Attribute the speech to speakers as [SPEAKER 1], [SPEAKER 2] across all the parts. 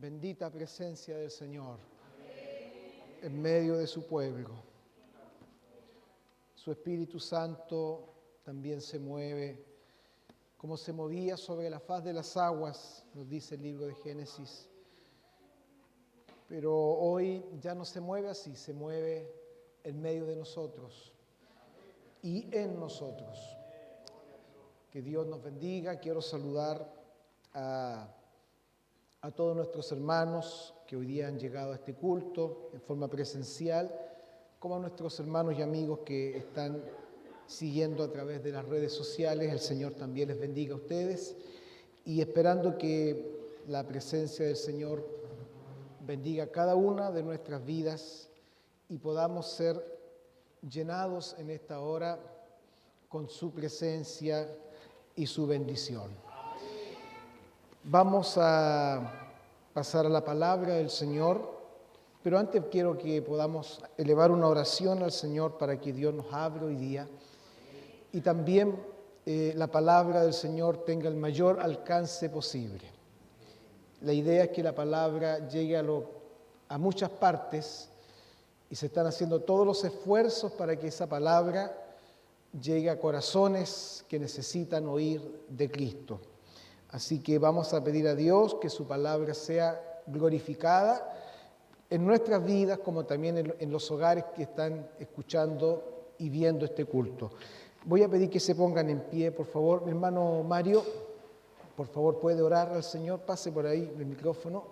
[SPEAKER 1] Bendita presencia del Señor en medio de su pueblo. Su Espíritu Santo también se mueve, como se movía sobre la faz de las aguas, nos dice el libro de Génesis. Pero hoy ya no se mueve así, se mueve en medio de nosotros y en nosotros. Que Dios nos bendiga. Quiero saludar a todos nuestros hermanos que hoy día han llegado a este culto en forma presencial, como a nuestros hermanos y amigos que están siguiendo a través de las redes sociales. El Señor también les bendiga a ustedes y esperando que la presencia del Señor bendiga cada una de nuestras vidas y podamos ser llenados en esta hora con su presencia y su bendición. Vamos a pasar a la palabra del Señor, pero antes quiero que podamos elevar una oración al Señor para que Dios nos abra hoy día y también la palabra del Señor tenga el mayor alcance posible. La idea es que la palabra llegue a muchas partes y se están haciendo todos los esfuerzos para que esa palabra llegue a corazones que necesitan oír de Cristo. Así que vamos a pedir a Dios que su palabra sea glorificada en nuestras vidas, como también en los hogares que están escuchando y viendo este culto. Voy a pedir que se pongan en pie, por favor. Mi hermano Mario, por favor, puede orar al Señor. Pase por ahí el micrófono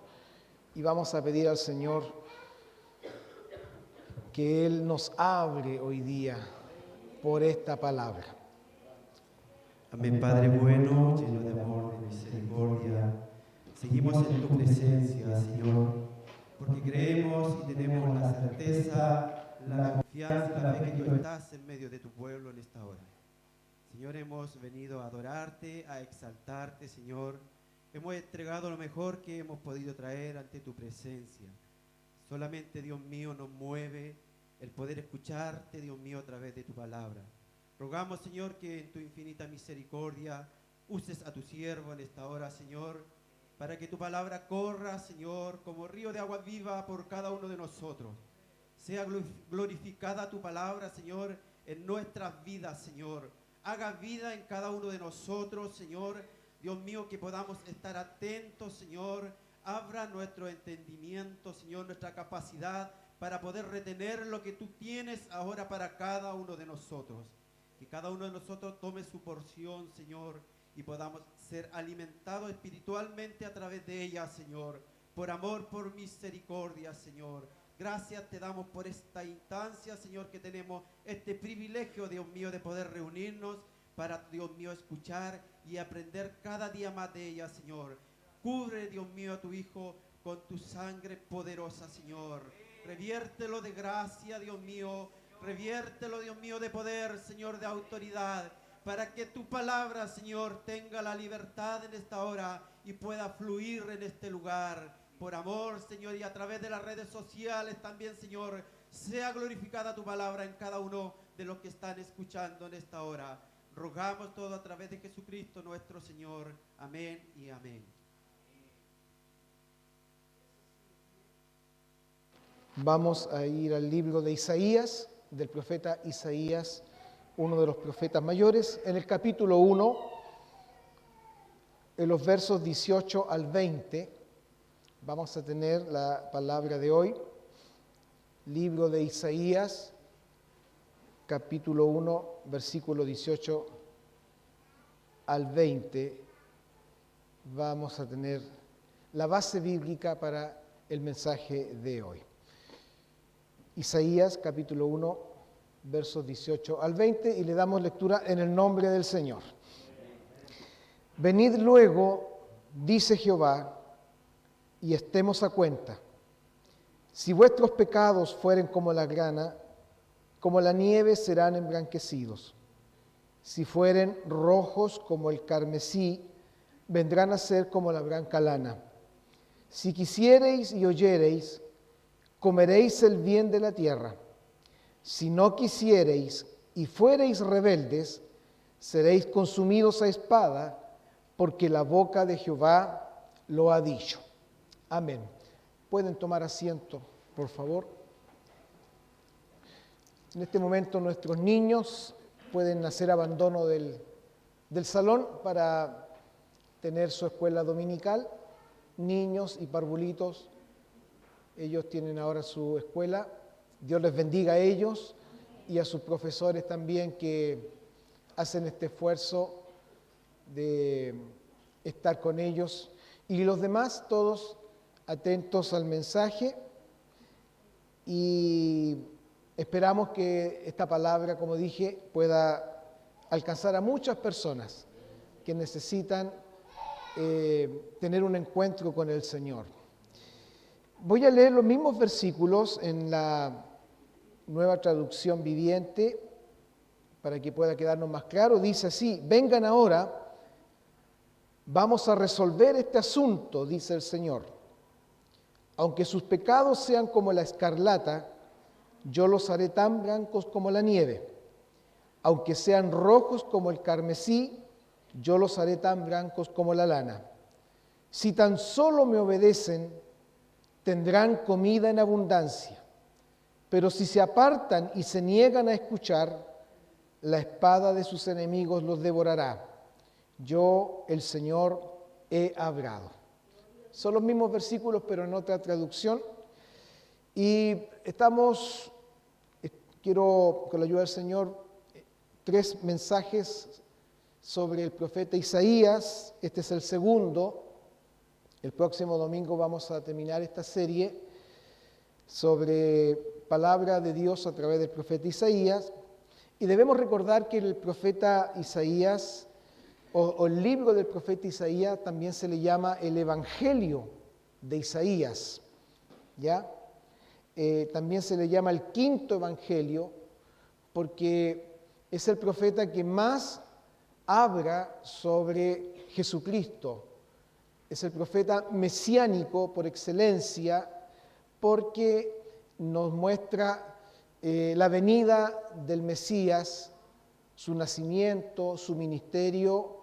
[SPEAKER 1] y vamos a pedir al Señor que Él nos hable hoy día por esta palabra.
[SPEAKER 2] Amén, Padre bueno, lleno de amor, de misericordia. Seguimos en tu presencia, Señor, porque creemos y tenemos la certeza, la confianza y la fe que tú estás en medio de tu pueblo en esta hora. Señor, hemos venido a adorarte, a exaltarte, Señor. Hemos entregado lo mejor que hemos podido traer ante tu presencia. Solamente, Dios mío, nos mueve el poder escucharte, Dios mío, a través de tu palabra. Rogamos, Señor, que en tu infinita misericordia uses a tu siervo en esta hora, Señor, para que tu palabra corra, Señor, como río de agua viva por cada uno de nosotros. Sea glorificada tu palabra, Señor, en nuestras vidas, Señor. Haga vida en cada uno de nosotros, Señor. Dios mío, que podamos estar atentos, Señor. Abra nuestro entendimiento, Señor, nuestra capacidad para poder retener lo que tú tienes ahora para cada uno de nosotros. Que cada uno de nosotros tome su porción, Señor, y podamos ser alimentados espiritualmente a través de ella, Señor. Por amor, por misericordia, Señor. Gracias te damos por esta instancia, Señor, que tenemos este privilegio, Dios mío, de poder reunirnos para, Dios mío, escuchar y aprender cada día más de ella, Señor. Cubre, Dios mío, a tu Hijo con tu sangre poderosa, Señor. Reviértelo de gracia, Dios mío. Reviértelo, Dios mío, de poder, Señor, de autoridad, para que tu palabra, Señor, tenga la libertad en esta hora y pueda fluir en este lugar. Por amor, Señor, y a través de las redes sociales también, Señor, sea glorificada tu palabra en cada uno de los que están escuchando en esta hora. Rogamos todo a través de Jesucristo nuestro Señor. Amén y amén.
[SPEAKER 1] Vamos a ir al libro de Isaías, del profeta Isaías, uno de los profetas mayores, en el capítulo 1, en los versos 18 al 20, vamos a tener la palabra de hoy. Libro de Isaías, capítulo 1, versículo 18 al 20, vamos a tener la base bíblica para el mensaje de hoy. Isaías capítulo 1, versos 18 al 20, y le damos lectura en el nombre del Señor. Venid luego, dice Jehová, y estemos a cuenta. Si vuestros pecados fueren como la grana, como la nieve serán emblanquecidos. Si fueren rojos como el carmesí, vendrán a ser como la blanca lana. Si quisiereis y oyereis, comeréis el bien de la tierra. Si no quisiereis y fuereis rebeldes, seréis consumidos a espada, porque la boca de Jehová lo ha dicho. Amén. Pueden tomar asiento, por favor. En este momento nuestros niños pueden hacer abandono del salón para tener su escuela dominical. Niños y parvulitos, ellos tienen ahora su escuela. Dios les bendiga a ellos y a sus profesores también que hacen este esfuerzo de estar con ellos. Y los demás, todos atentos al mensaje, y esperamos que esta palabra, como dije, pueda alcanzar a muchas personas que necesitan tener un encuentro con el Señor. Voy a leer los mismos versículos en la Nueva Traducción Viviente para que pueda quedarnos más claro. Dice así: vengan ahora, vamos a resolver este asunto, dice el Señor. Aunque sus pecados sean como la escarlata, yo los haré tan blancos como la nieve. Aunque sean rojos como el carmesí, yo los haré tan blancos como la lana. Si tan solo me obedecen, tendrán comida en abundancia. Pero si se apartan y se niegan a escuchar, la espada de sus enemigos los devorará. Yo, el Señor, he hablado. Son los mismos versículos, pero en otra traducción. Y quiero, con la ayuda del Señor, 3 mensajes sobre el profeta Isaías. Este es el segundo. El próximo domingo vamos a terminar esta serie sobre palabra de Dios a través del profeta Isaías. Y debemos recordar que el profeta Isaías, o el libro del profeta Isaías, también se le llama el Evangelio de Isaías, ¿ya? También se le llama el quinto Evangelio, porque es el profeta que más habla sobre Jesucristo. Es el profeta mesiánico por excelencia, porque nos muestra la venida del Mesías, su nacimiento, su ministerio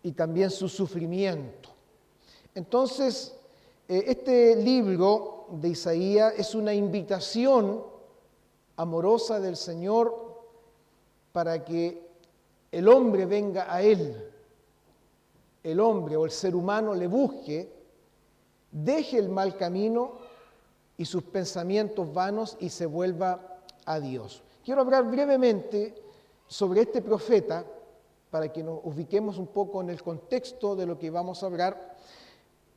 [SPEAKER 1] y también su sufrimiento. Entonces, este libro de Isaías es una invitación amorosa del Señor para que el hombre venga a Él, el hombre o el ser humano le busque, deje el mal camino y sus pensamientos vanos y se vuelva a Dios. Quiero hablar brevemente sobre este profeta para que nos ubiquemos un poco en el contexto de lo que vamos a hablar.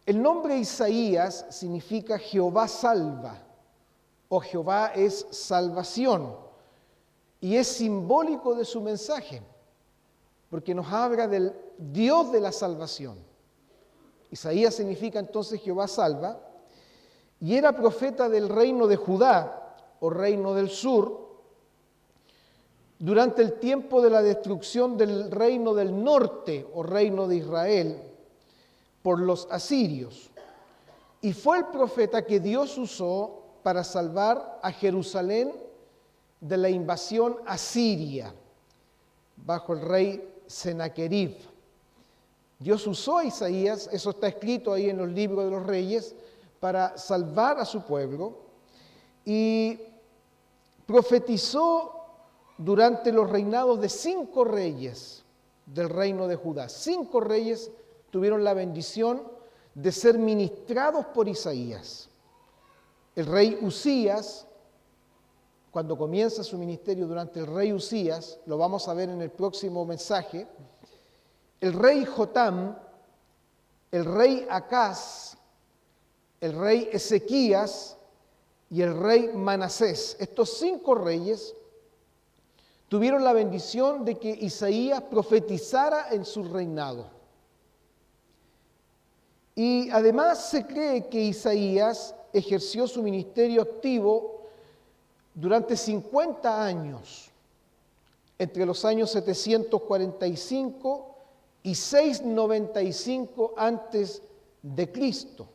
[SPEAKER 1] El nombre Isaías significa Jehová salva, o Jehová es salvación, y es simbólico de su mensaje, porque nos habla del Dios de la salvación. Isaías significa entonces Jehová salva, y era profeta del reino de Judá, o reino del sur, durante el tiempo de la destrucción del reino del norte, o reino de Israel, por los asirios. Y fue el profeta que Dios usó para salvar a Jerusalén de la invasión asiria, bajo el rey Sennacherib. Dios usó a Isaías, eso está escrito ahí en los libros de los reyes, para salvar a su pueblo, y profetizó durante los reinados de 5 reyes del reino de Judá. 5 reyes tuvieron la bendición de ser ministrados por Isaías. El rey Usías, cuando comienza su ministerio durante el rey Usías, lo vamos a ver en el próximo mensaje, el rey Jotam, el rey Acaz, el rey Ezequías y el rey Manasés. Estos 5 reyes tuvieron la bendición de que Isaías profetizara en su reinado. Y además se cree que Isaías ejerció su ministerio activo durante 50 años, entre los años 745 y 695 antes de Cristo.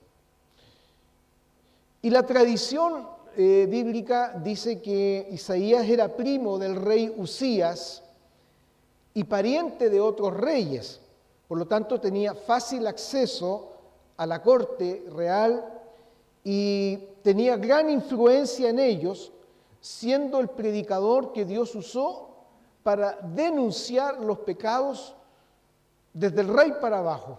[SPEAKER 1] Y la tradición bíblica dice que Isaías era primo del rey Usías y pariente de otros reyes, por lo tanto tenía fácil acceso a la corte real y tenía gran influencia en ellos, siendo el predicador que Dios usó para denunciar los pecados desde el rey para abajo.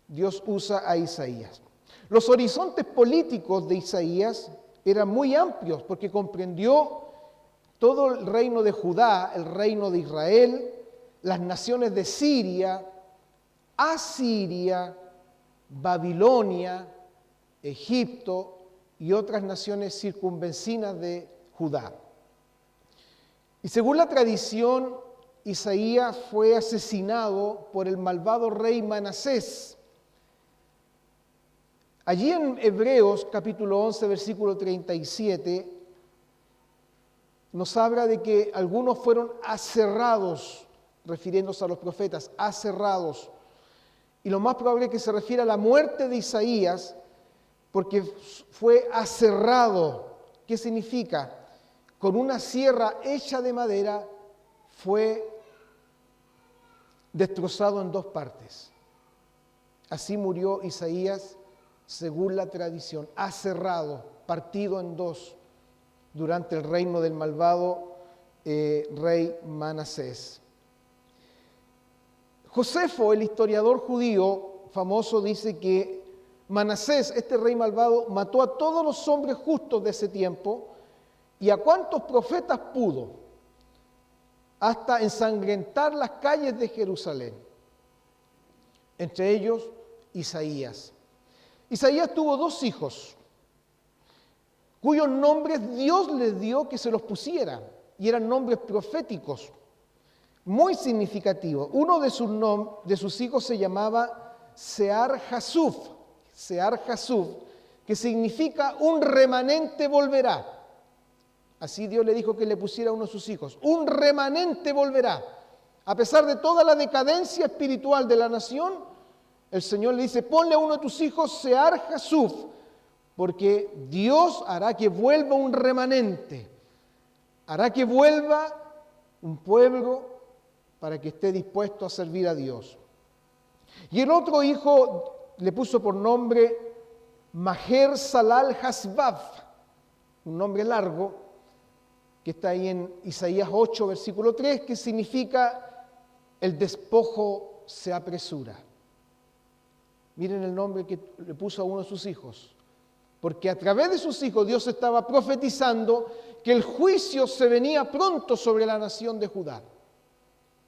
[SPEAKER 1] Dios usa a Isaías. Los horizontes políticos de Isaías eran muy amplios porque comprendió todo el reino de Judá, el reino de Israel, las naciones de Siria, Asiria, Babilonia, Egipto y otras naciones circunvecinas de Judá. Y según la tradición, Isaías fue asesinado por el malvado rey Manasés. Allí en Hebreos capítulo 11, versículo 37, nos habla de que algunos fueron aserrados, refiriéndose a los profetas, aserrados. Y lo más probable es que se refiere a la muerte de Isaías, porque fue aserrado. ¿Qué significa? Con una sierra hecha de madera fue destrozado en dos partes. Así murió Isaías según la tradición, aserrado, partido en dos durante el reino del malvado rey Manasés. Josefo, el historiador judío famoso, dice que Manasés, este rey malvado, mató a todos los hombres justos de ese tiempo y a cuantos profetas pudo, hasta ensangrentar las calles de Jerusalén, entre ellos Isaías. Isaías tuvo dos hijos, cuyos nombres Dios les dio que se los pusiera, y eran nombres proféticos, muy significativos. Uno de sus hijos se llamaba Sear-Jasub, que significa un remanente volverá. Así Dios le dijo que le pusiera a uno de sus hijos, un remanente volverá. A pesar de toda la decadencia espiritual de la nación, el Señor le dice, ponle a uno de tus hijos Sear-Jasub, porque Dios hará que vuelva un remanente, hará que vuelva un pueblo para que esté dispuesto a servir a Dios. Y el otro hijo le puso por nombre Maher-Salal-Hasbab, un nombre largo, que está ahí en Isaías 8, versículo 3, que significa el despojo se apresura. Miren el nombre que le puso a uno de sus hijos, porque a través de sus hijos Dios estaba profetizando que el juicio se venía pronto sobre la nación de Judá.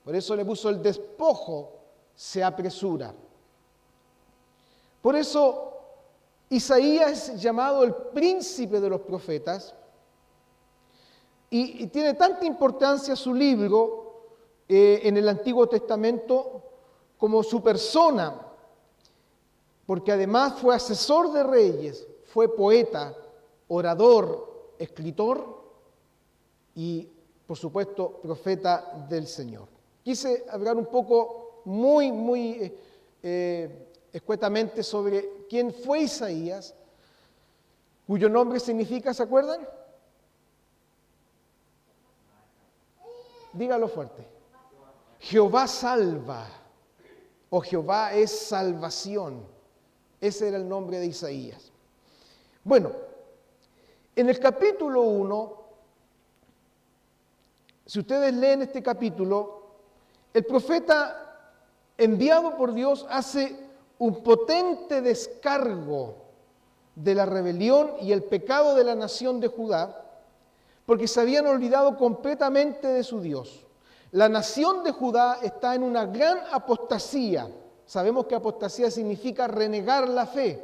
[SPEAKER 1] Por eso le puso el despojo se apresura. Por eso Isaías es llamado el príncipe de los profetas y tiene tanta importancia su libro en el Antiguo Testamento como su persona, porque además fue asesor de reyes, fue poeta, orador, escritor y, por supuesto, profeta del Señor. Quise hablar un poco muy escuetamente sobre quién fue Isaías, cuyo nombre significa, ¿se acuerdan? Dígalo fuerte. Jehová salva, o Jehová es salvación. Ese era el nombre de Isaías. Bueno, en el capítulo 1, si ustedes leen este capítulo, el profeta enviado por Dios hace un potente descargo de la rebelión y el pecado de la nación de Judá, porque se habían olvidado completamente de su Dios. La nación de Judá está en una gran apostasía. Sabemos que apostasía significa renegar la fe,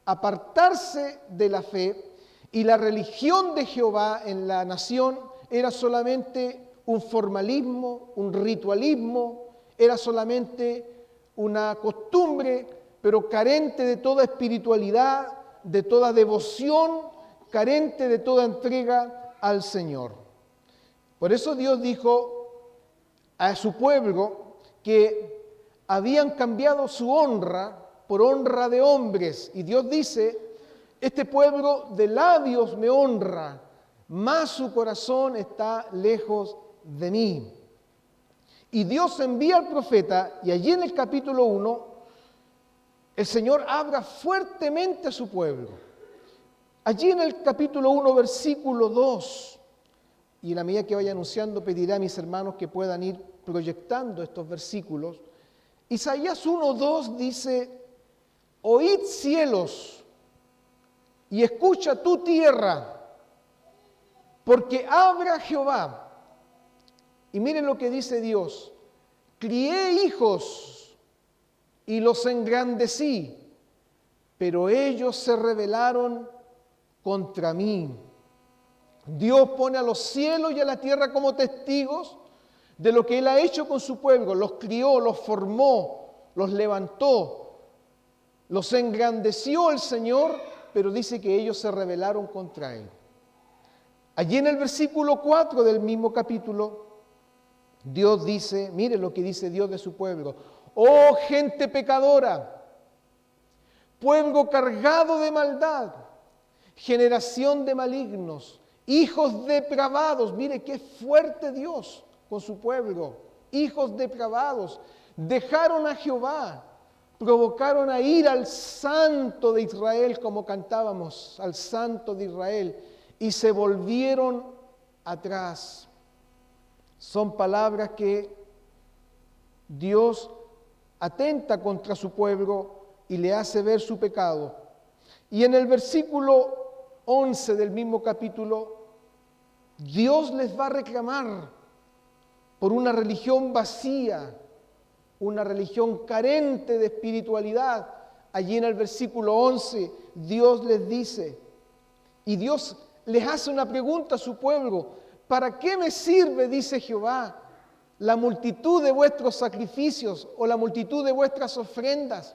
[SPEAKER 1] apartarse de la fe, y la religión de Jehová en la nación era solamente un formalismo, un ritualismo, era solamente una costumbre, pero carente de toda espiritualidad, de toda devoción, carente de toda entrega al Señor. Por eso Dios dijo a su pueblo que habían cambiado su honra por honra de hombres. Y Dios dice, este pueblo de labios me honra, mas su corazón está lejos de mí. Y Dios envía al profeta, y allí en el capítulo 1 el Señor habla fuertemente a su pueblo. Allí en el capítulo 1, versículo 2, y en la medida que vaya anunciando, pediré a mis hermanos que puedan ir proyectando estos versículos. Isaías 1:2 dice: oíd cielos y escucha tu tierra, porque habla Jehová. Y miren lo que dice Dios: crié hijos y los engrandecí, pero ellos se rebelaron contra mí. Dios pone a los cielos y a la tierra como testigos de lo que Él ha hecho con su pueblo. Los crió, los formó, los levantó, los engrandeció el Señor, pero dice que ellos se rebelaron contra Él. Allí en el versículo 4 del mismo capítulo, Dios dice, mire lo que dice Dios de su pueblo: oh gente pecadora, pueblo cargado de maldad, generación de malignos, hijos depravados. Mire qué fuerte Dios con su pueblo. Hijos depravados, dejaron a Jehová, provocaron a ir al Santo de Israel, como cantábamos, al Santo de Israel, y se volvieron atrás. Son palabras que Dios atenta contra su pueblo y le hace ver su pecado. Y en el versículo 11 del mismo capítulo, Dios les va a reclamar por una religión vacía, una religión carente de espiritualidad. Allí en el versículo 11, Dios les dice, y Dios les hace una pregunta a su pueblo: ¿para qué me sirve, dice Jehová, la multitud de vuestros sacrificios o la multitud de vuestras ofrendas?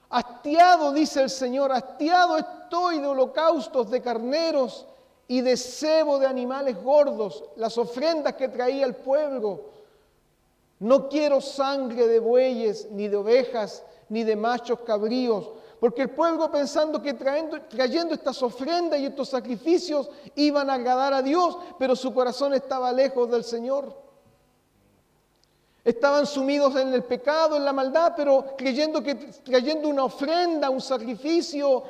[SPEAKER 1] Hastiado, dice el Señor, hastiado estoy de holocaustos, de carneros y de cebo de animales gordos, las ofrendas que traía el pueblo. No quiero sangre de bueyes, ni de ovejas, ni de machos cabríos, porque el pueblo, pensando que trayendo estas ofrendas y estos sacrificios iban a agradar a Dios, pero su corazón estaba lejos del Señor. Estaban sumidos en el pecado, en la maldad, pero creyendo que trayendo una ofrenda, un sacrificio,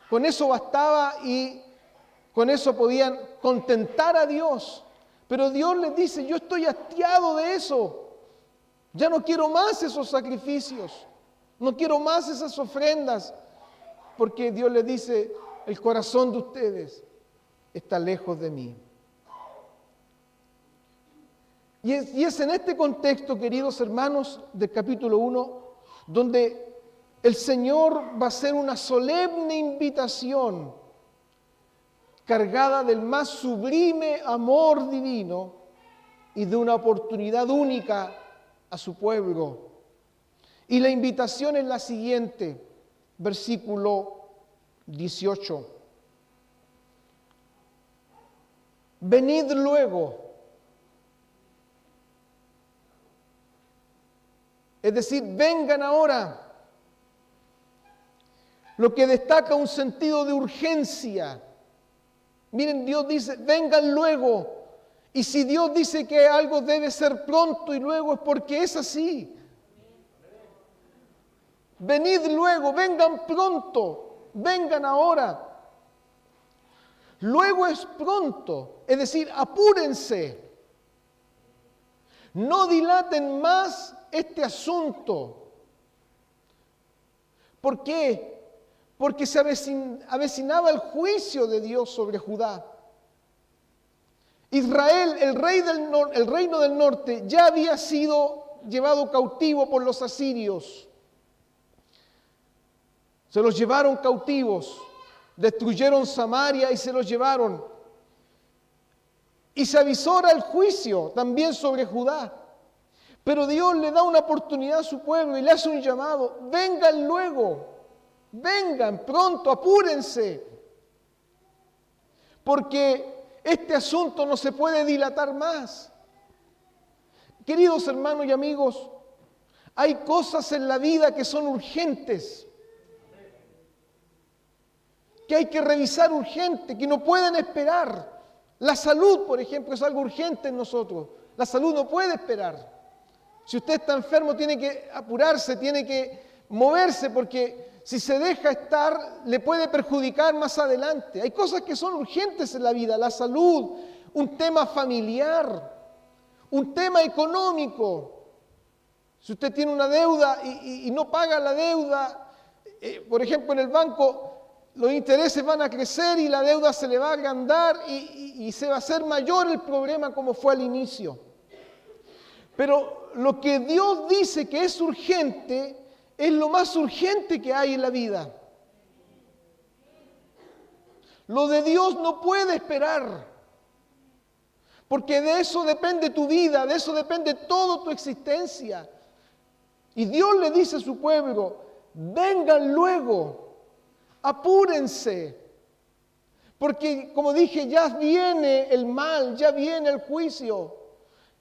[SPEAKER 1] con eso bastaba y con eso podían contentar a Dios. Pero Dios les dice: yo estoy hastiado de eso. Ya no quiero más esos sacrificios. No quiero más esas ofrendas. Porque Dios les dice: el corazón de ustedes está lejos de mí. Y es en este contexto, queridos hermanos, del capítulo 1, donde el Señor va a hacer una solemne invitación cargada del más sublime amor divino y de una oportunidad única a su pueblo. Y la invitación es la siguiente, versículo 18. Venid luego. Es decir, vengan ahora. Lo que destaca un sentido de urgencia. Miren, Dios dice: vengan luego. Y si Dios dice que algo debe ser pronto y luego, es porque es así. Venid luego, vengan pronto, vengan ahora. Luego es pronto, es decir, apúrense. No dilaten más este asunto. ¿Por qué? Porque se avecinaba el juicio de Dios sobre Judá. Israel, el reino del norte, ya había sido llevado cautivo por los asirios. Se los llevaron cautivos, destruyeron Samaria y se los llevaron. Y se avisora el juicio también sobre Judá. Pero Dios le da una oportunidad a su pueblo y le hace un llamado: vengan luego, vengan pronto, apúrense. Porque este asunto no se puede dilatar más. Queridos hermanos y amigos, hay cosas en la vida que son urgentes, que hay que revisar urgente, que no pueden esperar. La salud, por ejemplo, es algo urgente en nosotros. La salud no puede esperar. Si usted está enfermo, tiene que apurarse, tiene que moverse, porque si se deja estar, le puede perjudicar más adelante. Hay cosas que son urgentes en la vida, la salud, un tema familiar, un tema económico. Si usted tiene una deuda y no paga la deuda, por ejemplo, en el banco los intereses van a crecer y la deuda se le va a agrandar y se va a hacer mayor el problema como fue al inicio. Pero lo que Dios dice que es urgente es lo más urgente que hay en la vida. Lo de Dios no puede esperar, porque de eso depende tu vida, de eso depende toda tu existencia. Y Dios le dice a su pueblo, vengan luego, apúrense, porque como dije, ya viene el mal, ya viene el juicio.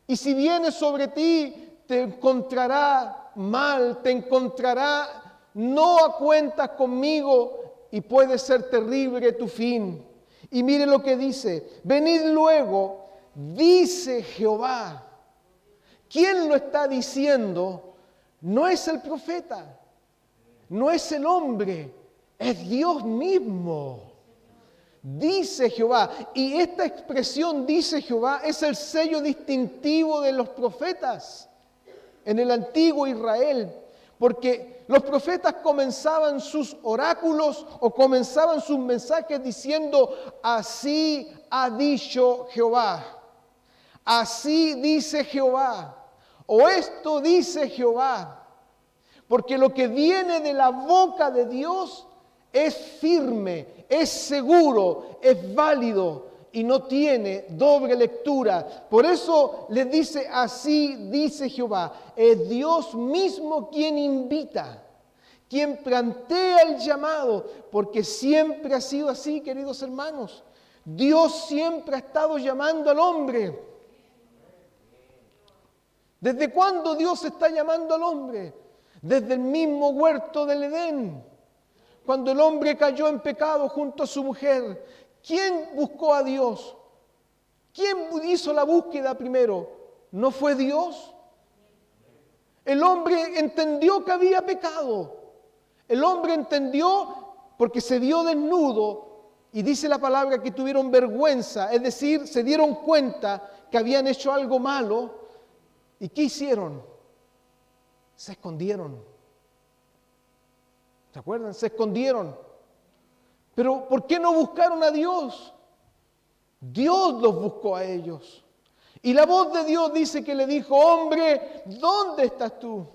[SPEAKER 1] Y si viene sobre ti, te encontrará mal, te encontrará no a cuentas conmigo y puede ser terrible tu fin. Y mire lo que dice, venid luego, dice Jehová. ¿Quién lo está diciendo? No es el profeta, no es el hombre, es Dios mismo. Dice Jehová, y esta expresión dice Jehová es el sello distintivo de los profetas en el antiguo Israel, porque los profetas comenzaban sus oráculos o comenzaban sus mensajes diciendo, así ha dicho Jehová, así dice Jehová, o esto dice Jehová, porque lo que viene de la boca de Dios es firme, es seguro, es válido y no tiene doble lectura. Por eso le dice, así dice Jehová, es Dios mismo quien invita, quien plantea el llamado, porque siempre ha sido así, queridos hermanos. Dios siempre ha estado llamando al hombre. ¿Desde cuándo Dios está llamando al hombre? Desde el mismo huerto del Edén. Cuando el hombre cayó en pecado junto a su mujer, ¿quién buscó a Dios? ¿Quién hizo la búsqueda primero? ¿No fue Dios? El hombre entendió que había pecado. El hombre entendió porque se vio desnudo y dice la palabra que tuvieron vergüenza, es decir, se dieron cuenta que habían hecho algo malo. ¿Y qué hicieron? Se escondieron. ¿Se acuerdan? Se escondieron. Pero ¿por qué no buscaron a Dios? Dios los buscó a ellos. Y la voz de Dios dice que le dijo, hombre, ¿dónde estás tú?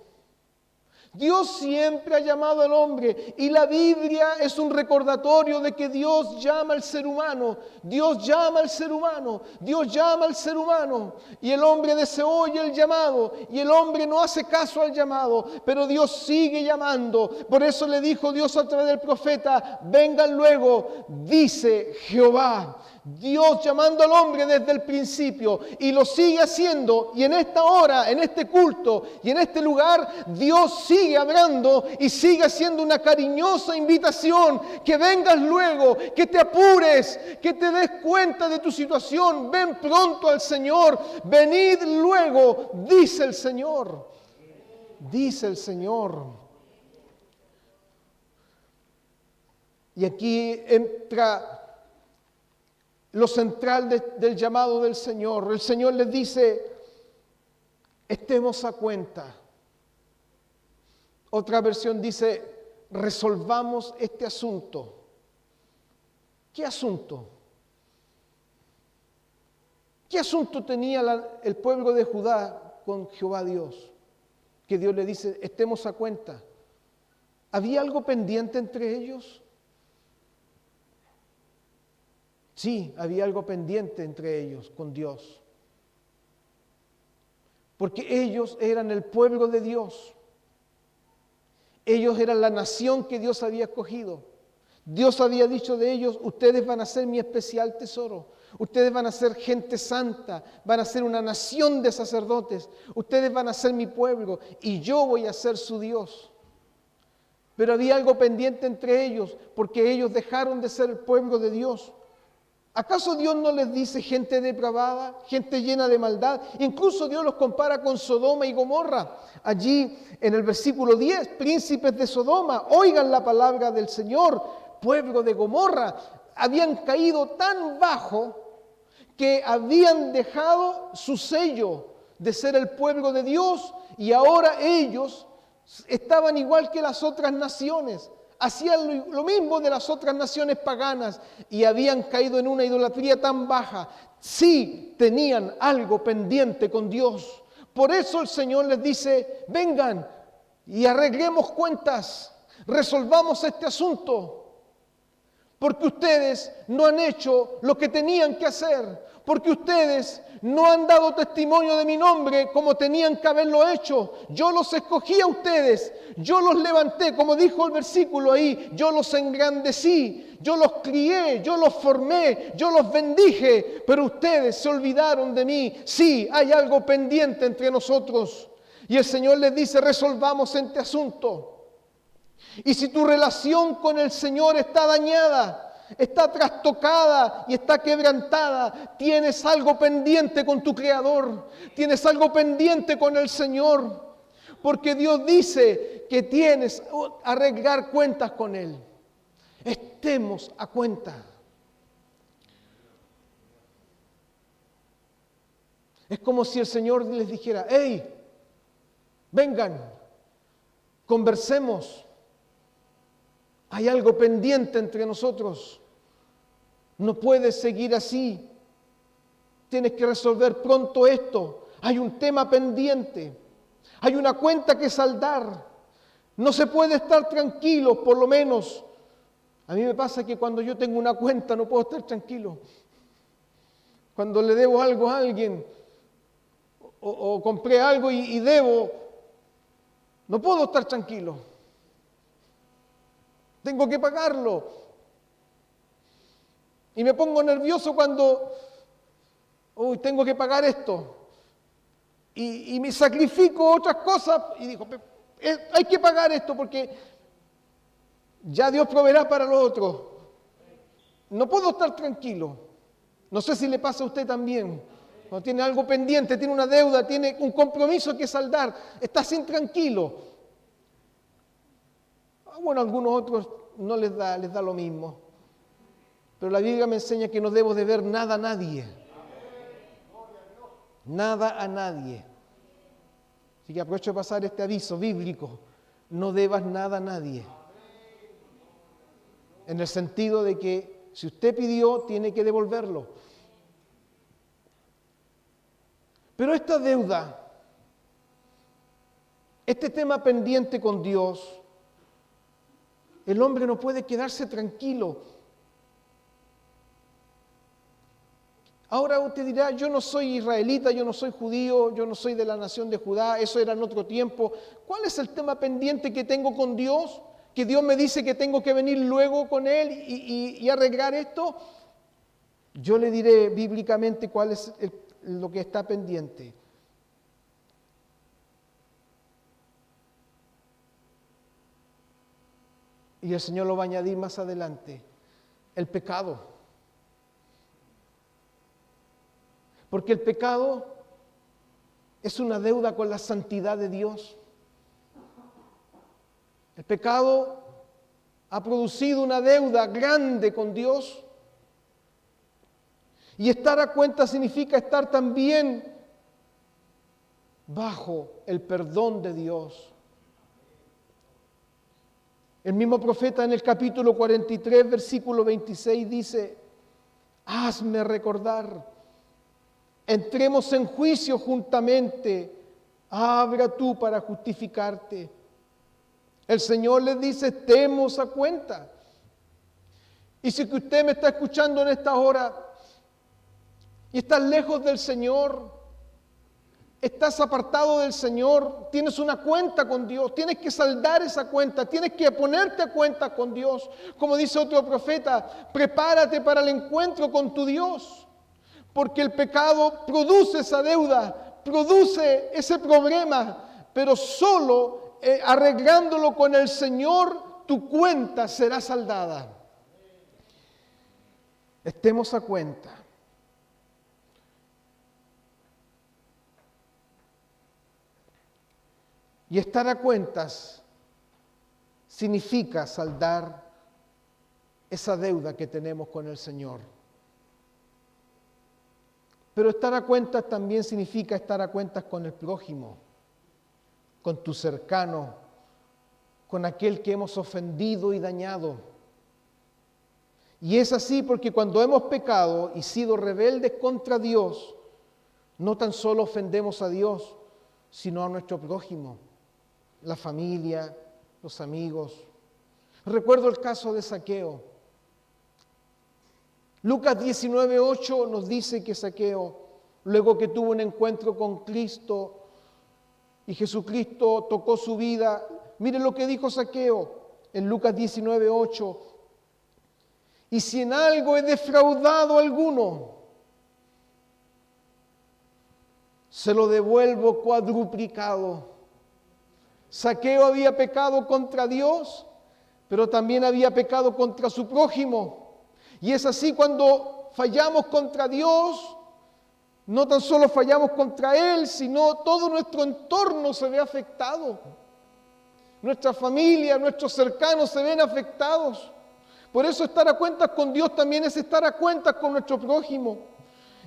[SPEAKER 1] Dios siempre ha llamado al hombre y la Biblia es un recordatorio de que Dios llama al ser humano. Dios llama al ser humano. Dios llama al ser humano. Y el hombre desoye el llamado y el hombre no hace caso al llamado. Pero Dios sigue llamando. Por eso le dijo Dios a través del profeta, vengan luego, dice Jehová. Dios llamando al hombre desde el principio y lo sigue haciendo, y en esta hora, en este culto y en este lugar, Dios sigue hablando y sigue haciendo una cariñosa invitación, que vengas luego, que te apures, que te des cuenta de tu situación, ven pronto al Señor, venid luego, dice el Señor, dice el Señor. Y aquí entra lo central del llamado del Señor. El Señor les dice, estemos a cuenta. Otra versión dice, resolvamos este asunto. ¿Qué asunto? ¿Qué asunto tenía el pueblo de Judá con Jehová Dios? Que Dios le dice, estemos a cuenta. ¿Había algo pendiente entre ellos? Sí, había algo pendiente entre ellos con Dios. Porque ellos eran el pueblo de Dios. Ellos eran la nación que Dios había escogido. Dios había dicho de ellos, ustedes van a ser mi especial tesoro. Ustedes van a ser gente santa, van a ser una nación de sacerdotes. Ustedes van a ser mi pueblo y yo voy a ser su Dios. Pero había algo pendiente entre ellos porque ellos dejaron de ser el pueblo de Dios. ¿Acaso Dios no les dice gente depravada, gente llena de maldad? Incluso Dios los compara con Sodoma y Gomorra. Allí en el versículo 10, príncipes de Sodoma, oigan la palabra del Señor. Pueblo de Gomorra, habían caído tan bajo que habían dejado su sello de ser el pueblo de Dios y ahora ellos estaban igual que las otras naciones. Hacían lo mismo de las otras naciones paganas y habían caído en una idolatría tan baja. Sí tenían algo pendiente con Dios. Por eso el Señor les dice, vengan y arreglemos cuentas, resolvamos este asunto. Porque ustedes no han hecho lo que tenían que hacer. Porque ustedes no han dado testimonio de mi nombre como tenían que haberlo hecho. Yo los escogí a ustedes. Yo los levanté, como dijo el versículo ahí. Yo los engrandecí. Yo los crié. Yo los formé. Yo los bendije. Pero ustedes se olvidaron de mí. Sí, hay algo pendiente entre nosotros. Y el Señor les dice, resolvamos este asunto. Y si tu relación con el Señor está dañada, está trastocada y está quebrantada, tienes algo pendiente con tu Creador, tienes algo pendiente con el Señor, porque Dios dice que tienes que arreglar cuentas con Él. Estemos a cuenta. Es como si el Señor les dijera, hey, vengan, conversemos. Hay algo pendiente entre nosotros. No puedes seguir así. Tienes que resolver pronto esto. Hay un tema pendiente. Hay una cuenta que saldar. No se puede estar tranquilo, por lo menos. A mí me pasa que cuando yo tengo una cuenta no puedo estar tranquilo. Cuando le debo algo a alguien o compré algo y debo, no puedo estar tranquilo. Tengo que pagarlo. Y me pongo nervioso cuando tengo que pagar esto. Y me sacrifico otras cosas y digo, hay que pagar esto porque ya Dios proveerá para lo otro. No puedo estar tranquilo. No sé si le pasa a usted también. Cuando tiene algo pendiente, tiene una deuda, tiene un compromiso que saldar, está sin tranquilo. Bueno, a algunos otros no les da lo mismo. Pero la Biblia me enseña que no debo deber nada a nadie. Nada a nadie. Así que aprovecho de pasar este aviso bíblico. No debas nada a nadie. En el sentido de que si usted pidió, tiene que devolverlo. Pero esta deuda, este tema pendiente con Dios, el hombre no puede quedarse tranquilo. Ahora usted dirá, yo no soy israelita, yo no soy judío, yo no soy de la nación de Judá, eso era en otro tiempo. ¿Cuál es el tema pendiente que tengo con Dios? Que Dios me dice que tengo que venir luego con Él y arreglar esto. Yo le diré bíblicamente cuál es lo que está pendiente. Y el Señor lo va a añadir más adelante. El pecado. Porque el pecado es una deuda con la santidad de Dios. El pecado ha producido una deuda grande con Dios. Y estar a cuenta significa estar también bajo el perdón de Dios. El mismo profeta en el capítulo 43, versículo 26 dice, hazme recordar, entremos en juicio juntamente, abra tú para justificarte. El Señor les dice, estemos a cuenta. Y si que usted me está escuchando en esta hora y estás lejos del Señor, estás apartado del Señor, tienes una cuenta con Dios, tienes que saldar esa cuenta, tienes que ponerte a cuenta con Dios. Como dice otro profeta, prepárate para el encuentro con tu Dios, porque el pecado produce esa deuda, produce ese problema, pero solo arreglándolo con el Señor, tu cuenta será saldada. estemos a cuenta. Y estar a cuentas significa saldar esa deuda que tenemos con el Señor. Pero estar a cuentas también significa estar a cuentas con el prójimo, con tu cercano, con aquel que hemos ofendido y dañado. Y es así porque cuando hemos pecado y sido rebeldes contra Dios, no tan solo ofendemos a Dios, sino a nuestro prójimo, la familia, los amigos. Recuerdo el caso de Zaqueo. Lucas 19:8 nos dice que Zaqueo, luego que tuvo un encuentro con Cristo y Jesucristo tocó su vida, mire lo que dijo Zaqueo en Lucas 19:8. Y si en algo he defraudado a alguno, se lo devuelvo cuadruplicado. Zaqueo había pecado contra Dios, pero también había pecado contra su prójimo. Y es así cuando fallamos contra Dios, no tan solo fallamos contra Él, sino todo nuestro entorno se ve afectado. Nuestra familia, nuestros cercanos se ven afectados. Por eso estar a cuentas con Dios también es estar a cuentas con nuestro prójimo.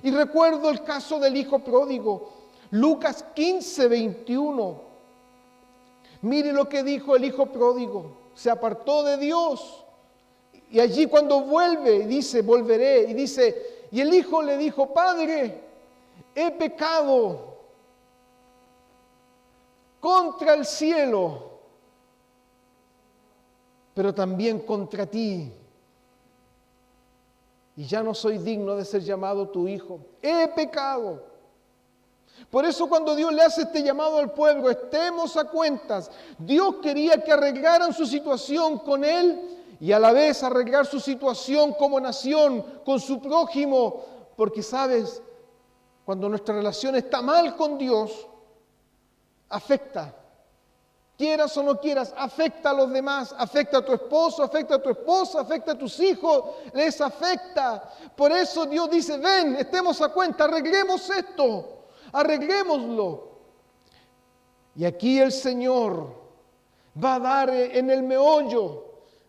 [SPEAKER 1] Y recuerdo el caso del hijo pródigo, Lucas 15:21. Mire lo que dijo el hijo pródigo. Se apartó de Dios. Y allí cuando vuelve, dice, volveré. Y dice, y el hijo le dijo, Padre, he pecado contra el cielo, pero también contra ti. Y ya no soy digno de ser llamado tu hijo. He pecado. Por eso cuando Dios le hace este llamado al pueblo, estemos a cuentas. Dios quería que arreglaran su situación con Él y a la vez arreglar su situación como nación, con su prójimo. Porque sabes, cuando nuestra relación está mal con Dios, afecta. Quieras o no quieras, afecta a los demás, afecta a tu esposo, afecta a tu esposa, afecta a tus hijos, les afecta. Por eso Dios dice, ven, estemos a cuenta, arreglemos esto. Arreglémoslo. Y aquí el Señor va a dar en el meollo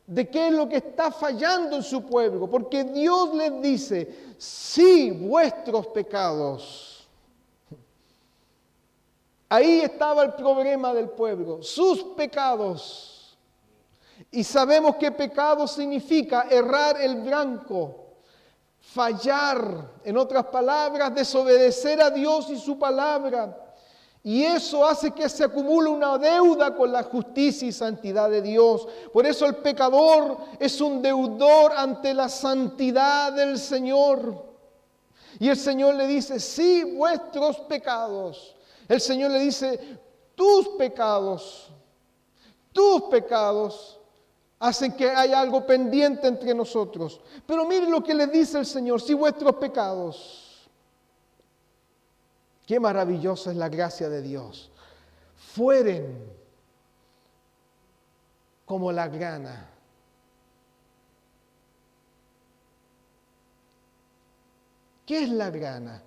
[SPEAKER 1] de qué es lo que está fallando en su pueblo, porque Dios les dice, sí, vuestros pecados. Ahí estaba el problema del pueblo, sus pecados. Y sabemos que pecado significa errar el blanco. Fallar, en otras palabras, desobedecer a Dios y su palabra. Y eso hace que se acumule una deuda con la justicia y santidad de Dios. Por eso el pecador es un deudor ante la santidad del Señor. Y el Señor le dice, sí, vuestros pecados. El Señor le dice, tus pecados hacen que haya algo pendiente entre nosotros. Pero miren lo que les dice el Señor, si vuestros pecados, qué maravillosa es la gracia de Dios, fueren como la grana. ¿Qué es la grana?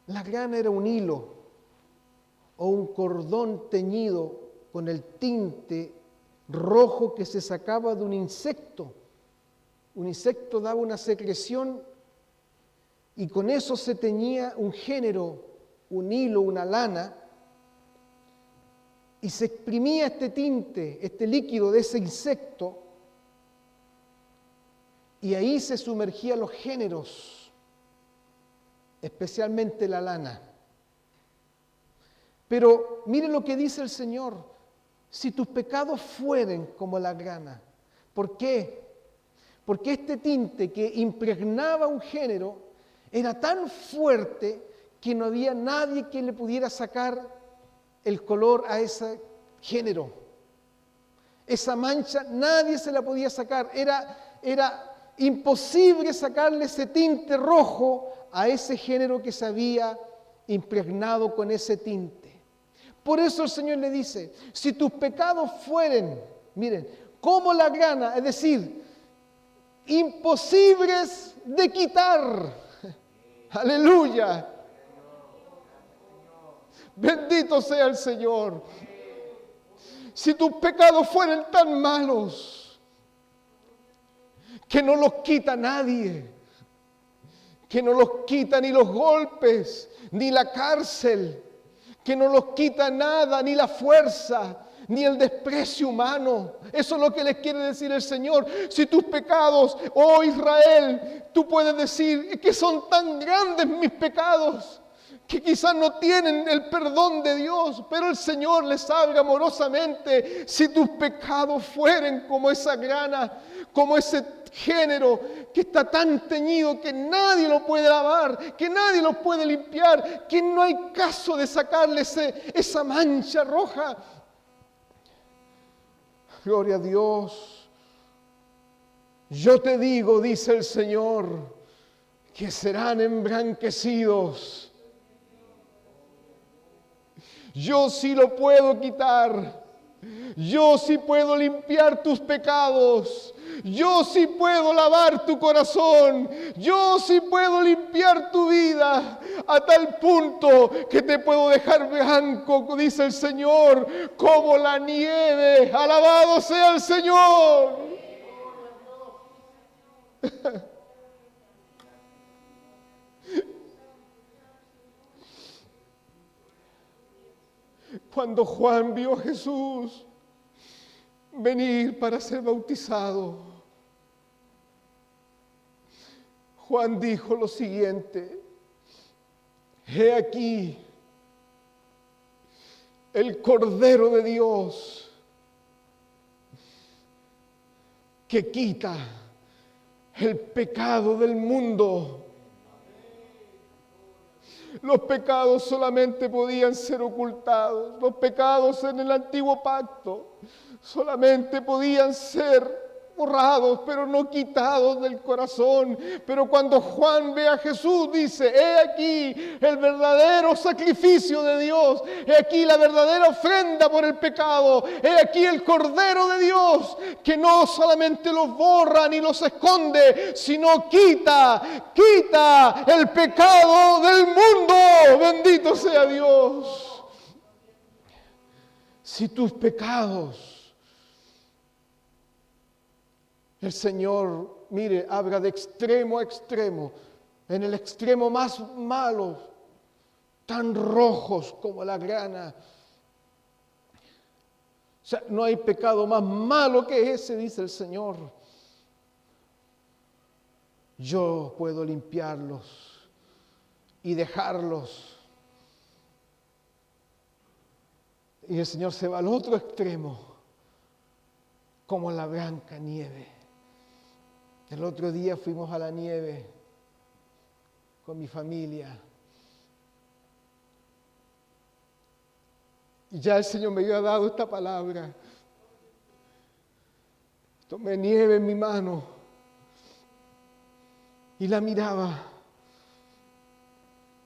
[SPEAKER 1] La grana era un hilo o un cordón teñido con el tinte rojo que se sacaba de un insecto. Un insecto daba una secreción y con eso se teñía un género, un hilo, una lana, y se exprimía este tinte, este líquido de ese insecto, y ahí se sumergían los géneros, especialmente la lana. Pero miren lo que dice el Señor. Si tus pecados fueren como la grana. ¿Por qué? Porque este tinte que impregnaba un género era tan fuerte que no había nadie que le pudiera sacar el color a ese género. Esa mancha nadie se la podía sacar. Era imposible sacarle ese tinte rojo a ese género que se había impregnado con ese tinte. Por eso el Señor le dice, si tus pecados fueren, miren, como la grana, es decir, imposibles de quitar. Aleluya. Bendito sea el Señor. Si tus pecados fueran tan malos que no los quita nadie, que no los quita ni los golpes, ni la cárcel, que no los quita nada, ni la fuerza, ni el desprecio humano. Eso es lo que les quiere decir el Señor. Si tus pecados, oh Israel, tú puedes decir que son tan grandes mis pecados, que quizás no tienen el perdón de Dios, pero el Señor les habla amorosamente. Si tus pecados fueren como esa grana, como ese género que está tan teñido que nadie lo puede lavar, que nadie lo puede limpiar, que no hay caso de sacarle esa mancha roja. Gloria a Dios. Yo te digo, dice el Señor, que serán emblanquecidos. Yo sí lo puedo quitar. Yo sí puedo limpiar tus pecados. Yo sí puedo lavar tu corazón. Yo sí puedo limpiar tu vida a tal punto que te puedo dejar blanco, dice el Señor, como la nieve. Alabado sea el Señor. Cuando Juan vio a Jesús venir para ser bautizado, Juan dijo lo siguiente: he aquí el Cordero de Dios que quita el pecado del mundo. Los pecados solamente podían ser ocultados. Los pecados en el antiguo pacto solamente podían ser borrados, pero no quitados del corazón. Pero cuando Juan ve a Jesús, dice: he aquí el verdadero sacrificio de Dios, he aquí la verdadera ofrenda por el pecado, he aquí el Cordero de Dios, que no solamente los borra ni los esconde, sino quita el pecado del mundo. Bendito sea Dios. Si tus pecados, el Señor, mire, habla de extremo a extremo. En el extremo más malo, tan rojos como la grana. O sea, no hay pecado más malo que ese, dice el Señor. Yo puedo limpiarlos y dejarlos. Y el Señor se va al otro extremo, como la blanca nieve. El otro día fuimos a la nieve con mi familia. Y ya el Señor me había dado esta palabra. Tomé nieve en mi mano y la miraba.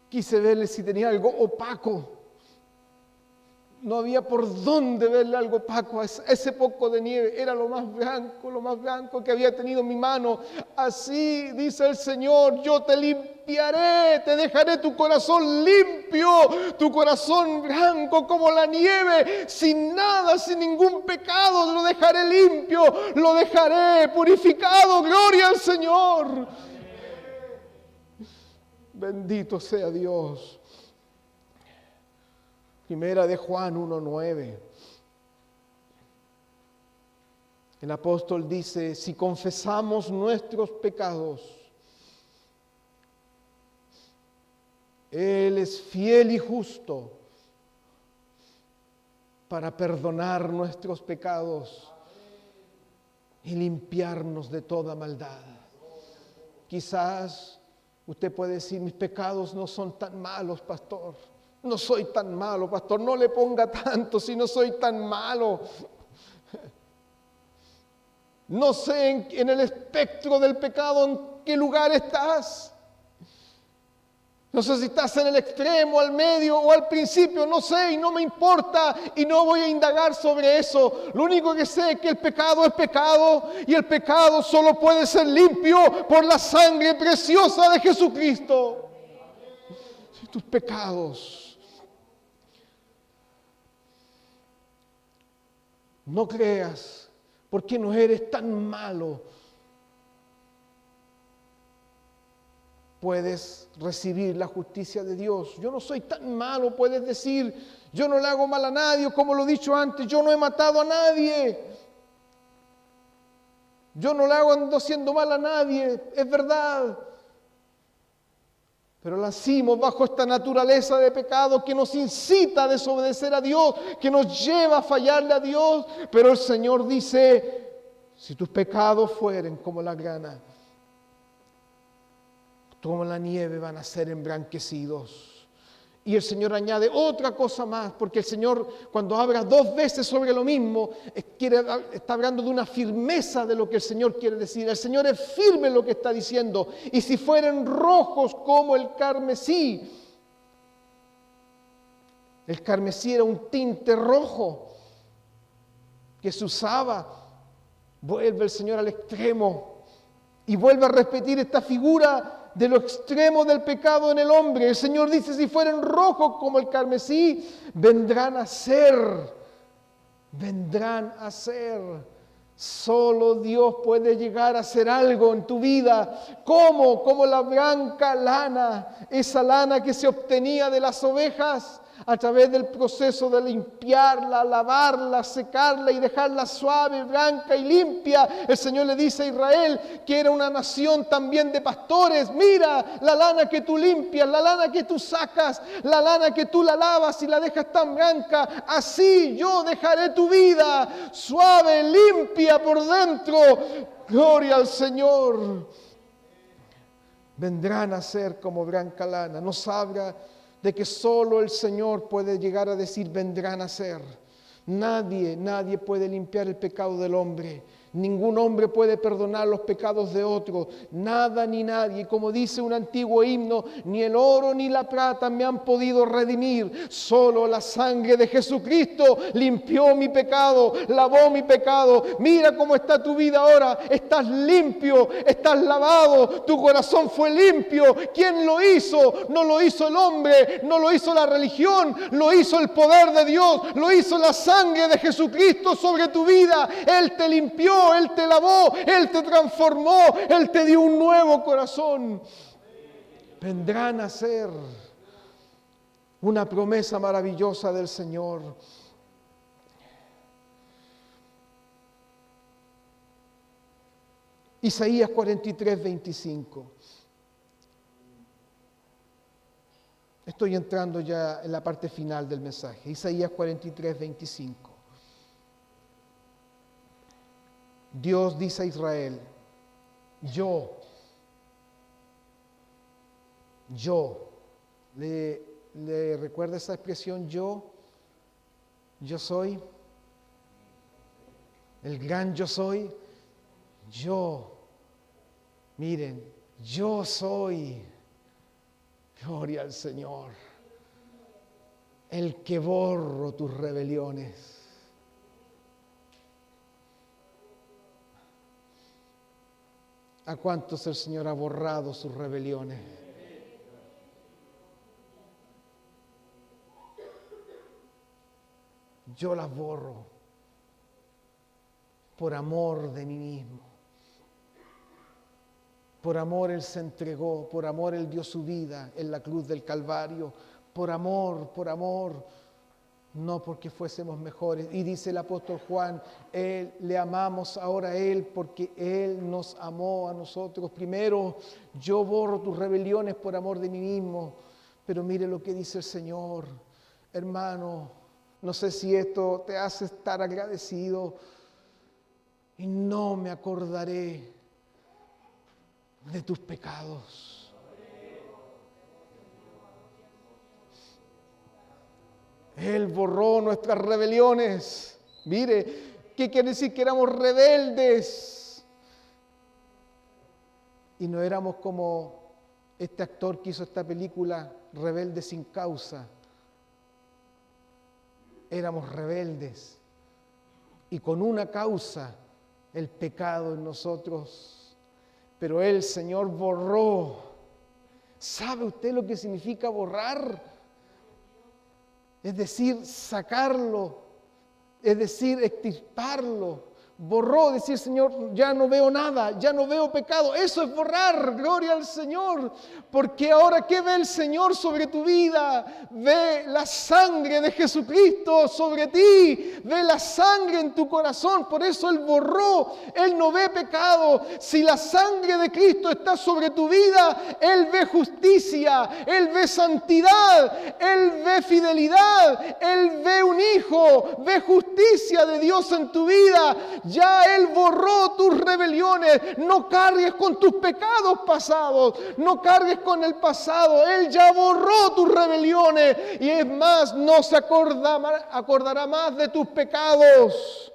[SPEAKER 1] Quise verle si tenía algo opaco. No había por dónde verle algo opaco. Ese poco de nieve era lo más blanco que había tenido en mi mano. Así dice el Señor: yo te limpiaré, te dejaré tu corazón limpio, tu corazón blanco como la nieve, sin nada, sin ningún pecado. Lo dejaré limpio, lo dejaré purificado. Gloria al Señor. Bendito sea Dios. Primera de Juan 1:9. El apóstol dice: si confesamos nuestros pecados, Él es fiel y justo para perdonar nuestros pecados y limpiarnos de toda maldad. Quizás usted puede decir: mis pecados no son tan malos, pastor. No soy tan malo, pastor. No le ponga tanto si no soy tan malo. No sé en el espectro del pecado en qué lugar estás. No sé si estás en el extremo, al medio o al principio, no sé y no me importa y no voy a indagar sobre eso. Lo único que sé es que el pecado es pecado y el pecado solo puede ser limpio por la sangre preciosa de Jesucristo. Si tus pecados, no creas, porque no eres tan malo, puedes recibir la justicia de Dios. Yo no soy tan malo, puedes decir, yo no le hago mal a nadie, como lo he dicho antes, yo no he matado a nadie. Yo no le ando haciendo mal a nadie, es verdad. Pero nacimos bajo esta naturaleza de pecado que nos incita a desobedecer a Dios, que nos lleva a fallarle a Dios. Pero el Señor dice, si tus pecados fueren como la grana, como la nieve van a ser emblanquecidos. Y el Señor añade otra cosa más, porque el Señor cuando habla dos veces sobre lo mismo, está hablando de una firmeza de lo que el Señor quiere decir. El Señor es firme en lo que está diciendo. Y si fueren rojos como el carmesí era un tinte rojo que se usaba, vuelve el Señor al extremo y vuelve a repetir esta figura de lo extremo del pecado en el hombre. El Señor dice, si fueren rojos como el carmesí, vendrán a ser. Solo Dios puede llegar a hacer algo en tu vida. ¿Cómo? Como la blanca lana, esa lana que se obtenía de las ovejas a través del proceso de limpiarla, lavarla, secarla y dejarla suave, blanca y limpia. El Señor le dice a Israel, que era una nación también de pastores, mira la lana que tú limpias, la lana que tú sacas, la lana que tú la lavas y la dejas tan blanca, así yo dejaré tu vida suave, limpia por dentro. Gloria al Señor. Vendrán a ser como blanca lana. Nos habla de que solo el Señor puede llegar a decir vendrán a ser. Nadie puede limpiar el pecado del hombre. Ningún hombre puede perdonar los pecados de otro. Nada ni nadie. Como dice un antiguo himno, ni el oro ni la plata me han podido redimir. Solo la sangre de Jesucristo limpió mi pecado, lavó mi pecado. Mira cómo está tu vida ahora. Estás limpio, estás lavado. Tu corazón fue limpio. ¿Quién lo hizo? No lo hizo el hombre, no lo hizo la religión, lo hizo el poder de Dios, lo hizo la sangre de Jesucristo sobre tu vida. Él te limpió, Él te lavó, Él te transformó, Él te dio un nuevo corazón. Vendrán a ser una promesa maravillosa del Señor. Isaías 43, 25. Estoy entrando ya en la parte final del mensaje. Isaías 43, 25. Dios dice a Israel, yo, ¿le recuerda esa expresión yo soy? El gran yo soy, miren, yo soy, gloria al Señor, el que borro tus rebeliones. ¿A cuántos el Señor ha borrado sus rebeliones? Yo las borro por amor de mí mismo. Por amor Él se entregó, por amor Él dio su vida en la cruz del Calvario. Por amor, no porque fuésemos mejores. Y dice el apóstol Juan, le amamos ahora a Él porque Él nos amó a nosotros primero. Yo borro tus rebeliones por amor de mí mismo. Pero mire lo que dice el Señor. Hermano, no sé si esto te hace estar agradecido. Y no me acordaré de tus pecados. Él borró nuestras rebeliones. Mire, ¿qué quiere decir? Que éramos rebeldes. Y no éramos como Este actor que hizo esta película, Rebelde sin causa, éramos rebeldes y con una causa, el pecado en nosotros. Pero el Señor borró. ¿Sabe usted lo que significa borrar? Es decir, sacarlo, es decir, extirparlo. Borró, decir, Señor, ya no veo nada, ya no veo pecado. Eso es borrar, gloria al Señor. Porque ahora, ¿qué ve el Señor sobre tu vida? Ve la sangre de Jesucristo sobre ti. Ve la sangre en tu corazón. Por eso Él borró. Él no ve pecado. Si la sangre de Cristo está sobre tu vida, Él ve justicia, Él ve santidad, Él ve fidelidad, Él ve un hijo, ve justicia de Dios en tu vida. Ya Él borró tus rebeliones. No cargues con tus pecados pasados. No cargues con el pasado. Él ya borró tus rebeliones. Y es más, no se acordará más de tus pecados.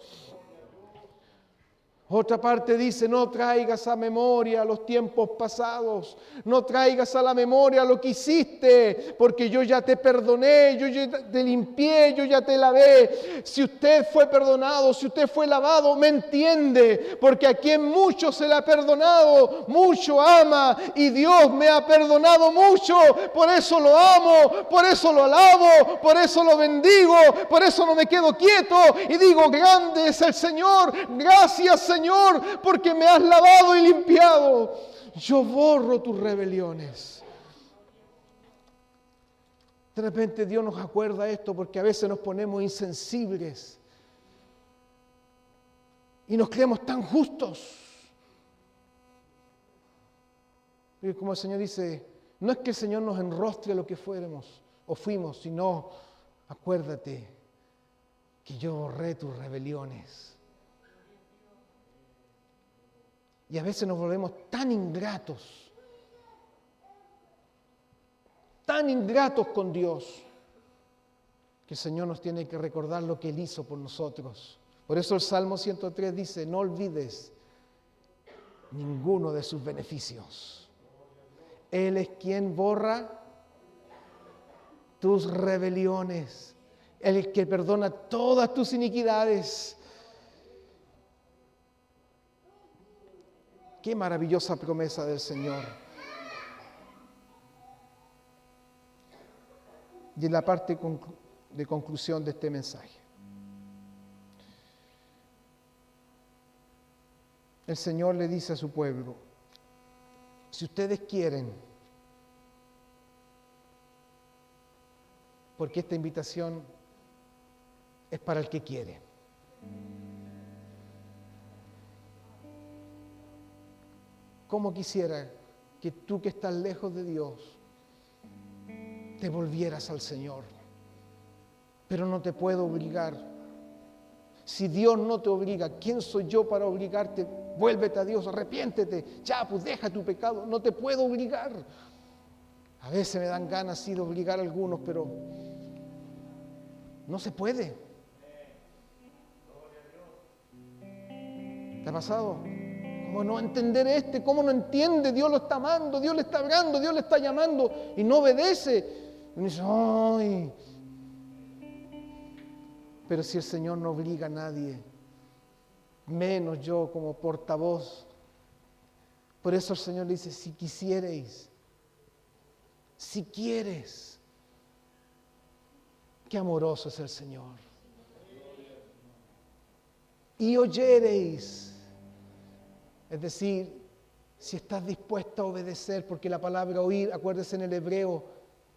[SPEAKER 1] Otra parte dice, no traigas a memoria los tiempos pasados, no traigas a la memoria lo que hiciste, porque yo ya te perdoné, yo ya te limpié, yo ya te lavé. Si usted fue perdonado, si usted fue lavado, me entiende, porque a quien mucho se le ha perdonado, mucho ama, y Dios me ha perdonado mucho, por eso lo amo, por eso lo alabo, por eso lo bendigo, por eso no me quedo quieto y digo, grande es el Señor, gracias Señor, porque me has lavado y limpiado. Yo borro tus rebeliones. De repente Dios nos acuerda esto porque a veces nos ponemos insensibles y nos creemos tan justos. Y como el Señor dice, no es que el Señor nos enrostre lo que fuéramos o fuimos, sino acuérdate que yo borré tus rebeliones. Y a veces nos volvemos tan ingratos con Dios, que el Señor nos tiene que recordar lo que Él hizo por nosotros. Por eso el Salmo 103 dice, no olvides ninguno de sus beneficios. Él es quien borra tus rebeliones. Él es el que perdona todas tus iniquidades. Qué maravillosa promesa del Señor. Y en la parte de conclusión de este mensaje, el Señor le dice a su pueblo, si ustedes quieren, porque esta invitación es para el que quiere. ¿Cómo quisiera que tú que estás lejos de Dios te volvieras al Señor? Pero no te puedo obligar. Si Dios no te obliga, ¿quién soy yo para obligarte? Vuélvete a Dios, arrepiéntete. Ya, pues deja tu pecado. No te puedo obligar. A veces me dan ganas sí de obligar a algunos, pero no se puede. ¿Te ha pasado? ¿Cómo no entender ¿Cómo no entiende? Dios lo está amando, Dios le está hablando, Dios le está llamando y no obedece. Y dice, ¡ay! Pero si el Señor no obliga a nadie, menos yo como portavoz. Por eso el Señor le dice, si quisierais, si quieres. Qué amoroso es el Señor. Y oyereis. Es decir, si estás dispuesto a obedecer, porque la palabra oír, acuérdese en el hebreo,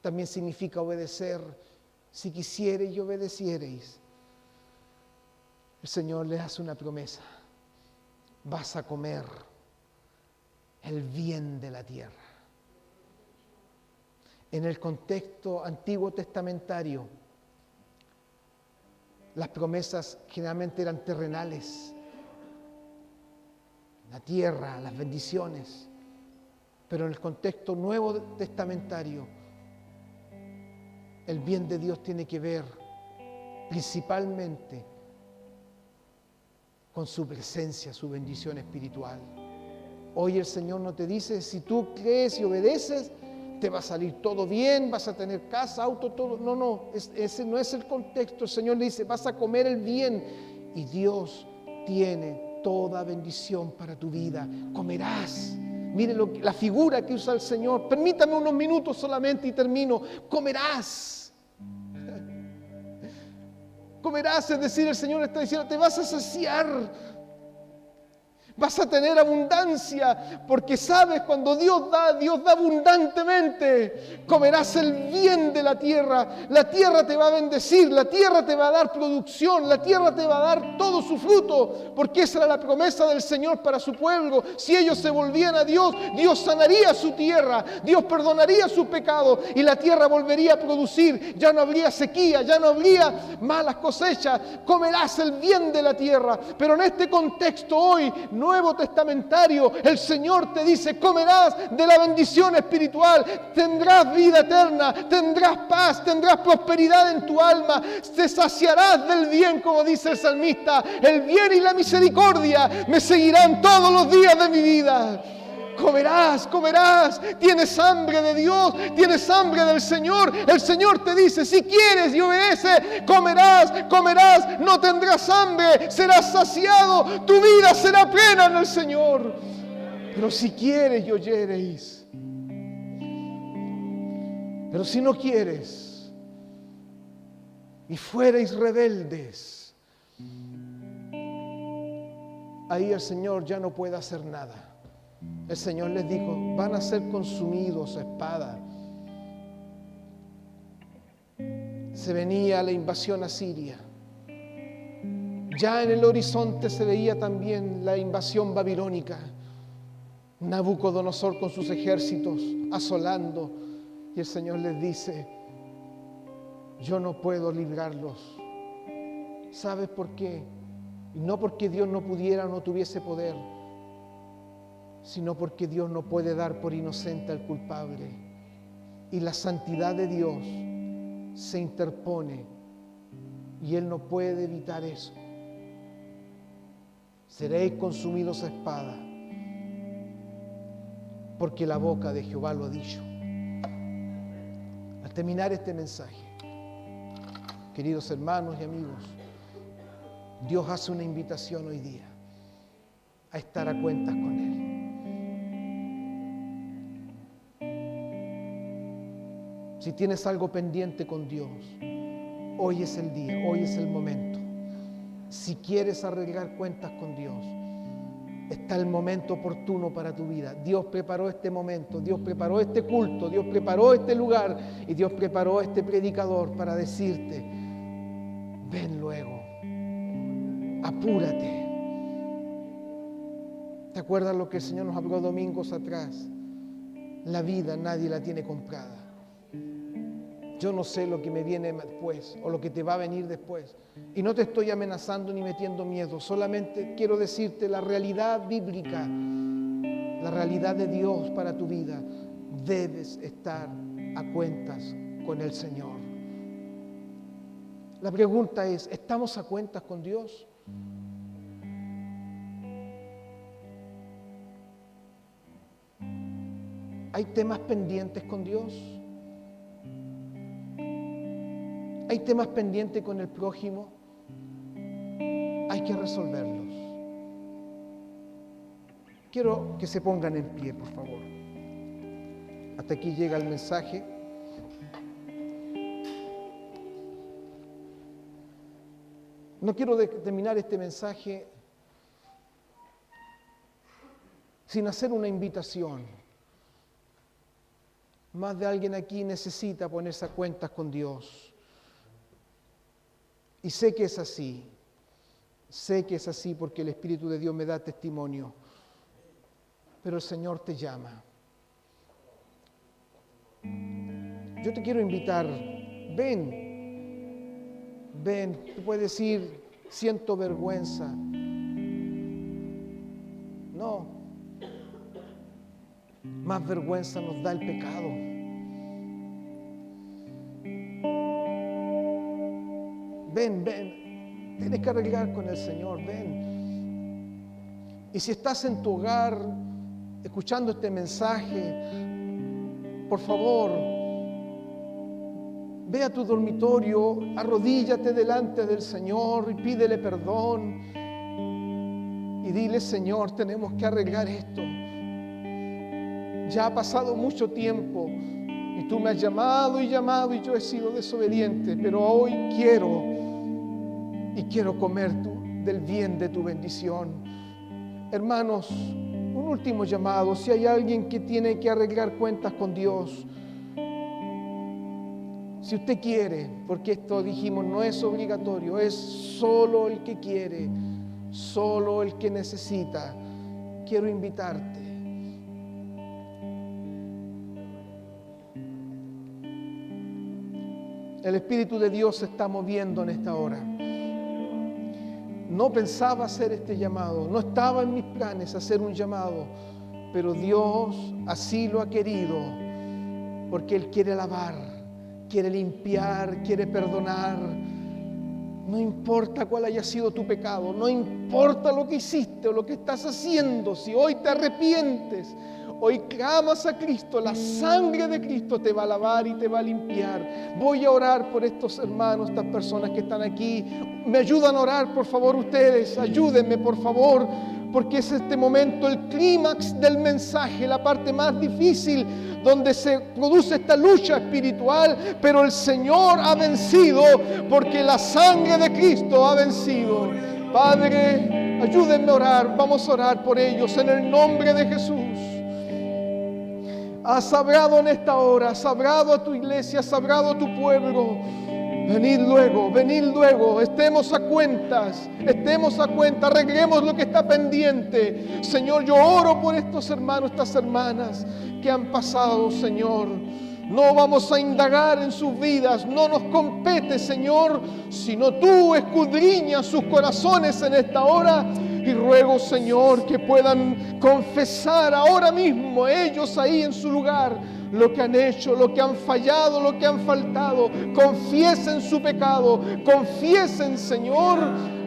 [SPEAKER 1] también significa obedecer. Si quisiereis y obedeciereis, el Señor les hace una promesa. Vas a comer el bien de la tierra. En el contexto antiguo testamentario, las promesas generalmente eran terrenales. La tierra, las bendiciones. Pero en el contexto nuevo testamentario, el bien de Dios tiene que ver principalmente con su presencia, su bendición espiritual. Hoy el Señor no te dice, si tú crees y obedeces, te va a salir todo bien, vas a tener casa, auto, todo. No, ese no es el contexto. El Señor le dice, vas a comer el bien y Dios tiene toda bendición para tu vida. Comerás. Mire la figura que usa el Señor. Permítame unos minutos solamente y termino. Comerás. Comerás, es decir, el Señor está diciendo, te vas a saciar. Vas a tener abundancia, porque sabes, cuando Dios da abundantemente. Comerás el bien de la tierra te va a bendecir, la tierra te va a dar producción, la tierra te va a dar todo su fruto, porque esa era la promesa del Señor para su pueblo. Si ellos se volvían a Dios, Dios sanaría su tierra, Dios perdonaría su pecado y la tierra volvería a producir. Ya no habría sequía, ya no habría malas cosechas. Comerás el bien de la tierra. Pero en este contexto hoy, Nuevo Testamentario, el Señor te dice, comerás de la bendición espiritual, tendrás vida eterna, tendrás paz, tendrás prosperidad en tu alma, te saciarás del bien, como dice el salmista, el bien y la misericordia me seguirán todos los días de mi vida. Comerás, tienes hambre de Dios, tienes hambre del Señor. El Señor te dice, si quieres y obedeces, comerás, no tendrás hambre, serás saciado, tu vida será plena en el Señor. Pero si quieres y oyereis, pero si no quieres y fuereis rebeldes, ahí el Señor ya no puede hacer nada. El Señor les dijo, van a ser consumidos a espada. Se venía la invasión asiria. Ya en el horizonte se veía también la invasión babilónica. Nabucodonosor con sus ejércitos asolando. Y el Señor les dice, yo no puedo librarlos. ¿Sabes por qué? Y no porque Dios no pudiera o no tuviese poder, sino porque Dios no puede dar por inocente al culpable. Y la santidad de Dios se interpone y Él no puede evitar eso. Seréis consumidos a espada, porque la boca de Jehová lo ha dicho. Al terminar este mensaje, queridos hermanos y amigos, Dios hace una invitación hoy día a estar a cuentas con Él. Si tienes algo pendiente con Dios, hoy es el día, hoy es el momento. Si quieres arreglar cuentas con Dios, está el momento oportuno para tu vida. Dios preparó este momento, Dios preparó este culto, Dios preparó este lugar y Dios preparó este predicador para decirte, ven luego, apúrate. ¿Te acuerdas lo que el Señor nos habló domingos atrás? La vida nadie la tiene comprada. Yo no sé lo que me viene después o lo que te va a venir después. Y no te estoy amenazando ni metiendo miedo. Solamente quiero decirte la realidad bíblica, la realidad de Dios para tu vida. Debes estar a cuentas con el Señor. La pregunta es, ¿estamos a cuentas con Dios? ¿Hay temas pendientes con Dios? ¿Hay temas pendientes con el prójimo? Hay que resolverlos. Quiero que se pongan en pie, por favor. Hasta aquí llega el mensaje. No quiero terminar este mensaje sin hacer una invitación. Más de alguien aquí necesita ponerse a cuentas con Dios. Y sé que es así. Sé que es así porque el Espíritu de Dios me da testimonio. Pero el Señor te llama. Yo te quiero invitar. Ven. Ven. Tú puedes decir, siento vergüenza. No. Más vergüenza nos da el pecado. Ven. Tienes que arreglar con el Señor, ven. Y si estás en tu hogar escuchando este mensaje, por favor, ve a tu dormitorio, arrodíllate delante del Señor y pídele perdón. Y dile: Señor, tenemos que arreglar esto. Ya ha pasado mucho tiempo y tú me has llamado y llamado y yo he sido desobediente, pero hoy quiero comer del bien de tu bendición. Hermanos, un último llamado. Si hay alguien que tiene que arreglar cuentas con Dios, si usted quiere, porque esto dijimos no es obligatorio, es solo el que quiere, solo el que necesita, quiero invitarte. El Espíritu de Dios se está moviendo en esta hora. No pensaba hacer este llamado, no estaba en mis planes hacer un llamado, pero Dios así lo ha querido, porque Él quiere lavar, quiere limpiar, quiere perdonar. No importa cuál haya sido tu pecado, no importa lo que hiciste o lo que estás haciendo, si hoy te arrepientes, hoy clamas a Cristo, la sangre de Cristo te va a lavar y te va a limpiar. Voy a orar por estos hermanos, estas personas que están aquí. ¿Me ayudan a orar, por favor, ustedes? Ayúdenme, por favor, porque es este momento, el clímax del mensaje, la parte más difícil, donde se produce esta lucha espiritual, pero el Señor ha vencido, porque la sangre de Cristo ha vencido. Padre, ayúdenme a orar, vamos a orar por ellos en el nombre de Jesús. Has hablado en esta hora, has hablado a tu iglesia, has hablado a tu pueblo. Venid luego, estemos a cuentas, arreglemos lo que está pendiente. Señor, yo oro por estos hermanos, estas hermanas que han pasado, Señor. No vamos a indagar en sus vidas, no nos compete, Señor, sino tú escudriñas sus corazones en esta hora. Y ruego, Señor, que puedan confesar ahora mismo ellos ahí en su lugar lo que han hecho, lo que han fallado, lo que han faltado. Confiesen su pecado, confiesen, Señor,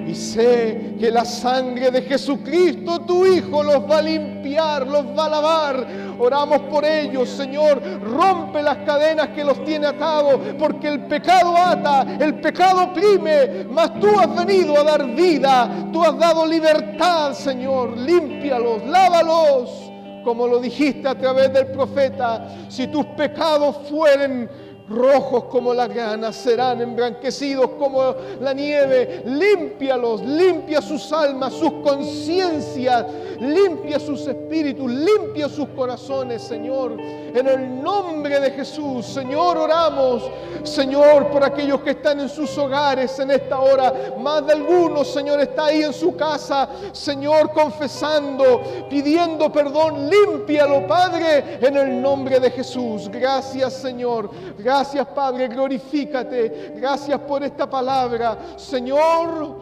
[SPEAKER 1] y sé que la sangre de Jesucristo, tu Hijo, los va a limpiar, los va a lavar. Oramos por ellos, Señor. Rompe las cadenas que los tiene atados, porque el pecado ata, el pecado oprime, mas tú has venido a dar vida, tú has dado libertad, Señor. Límpialos, lávalos, como lo dijiste a través del profeta. Si tus pecados fueren rojos como la grana, serán emblanquecidos como la nieve. Límpialos, limpia sus almas, sus conciencias, limpia sus espíritus, limpia sus corazones, Señor. En el nombre de Jesús, Señor, oramos, Señor, por aquellos que están en sus hogares en esta hora. Más de algunos, Señor, está ahí en su casa, Señor, confesando, pidiendo perdón. Límpialo, Padre, en el nombre de Jesús. Gracias, Señor. Gracias, Padre, glorifícate. Gracias por esta palabra. Señor,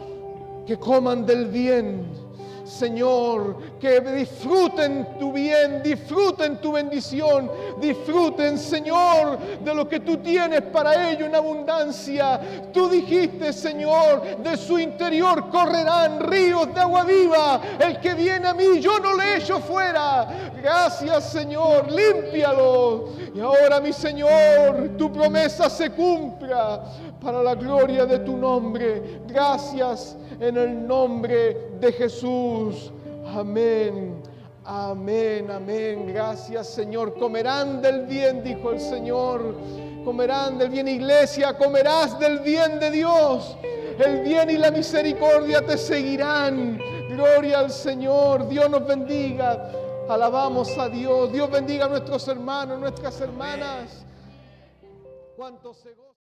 [SPEAKER 1] que coman del bien. Señor, que disfruten tu bien, disfruten tu bendición, disfruten, Señor, de lo que tú tienes para ellos en abundancia. Tú dijiste, Señor, de su interior correrán ríos de agua viva. El que viene a mí, yo no le echo fuera. Gracias, Señor, límpialo. Y ahora, mi Señor, tu promesa se cumpla para la gloria de tu nombre. Gracias en el nombre de Jesús. Amén, amén, amén. Gracias, Señor. Comerán del bien, dijo el Señor. Comerán del bien, iglesia, comerás del bien de Dios. El bien y la misericordia te seguirán. Gloria al Señor. Dios nos bendiga. Alabamos a Dios. Dios bendiga a nuestros hermanos, nuestras hermanas. ¿Cuántos se gozan?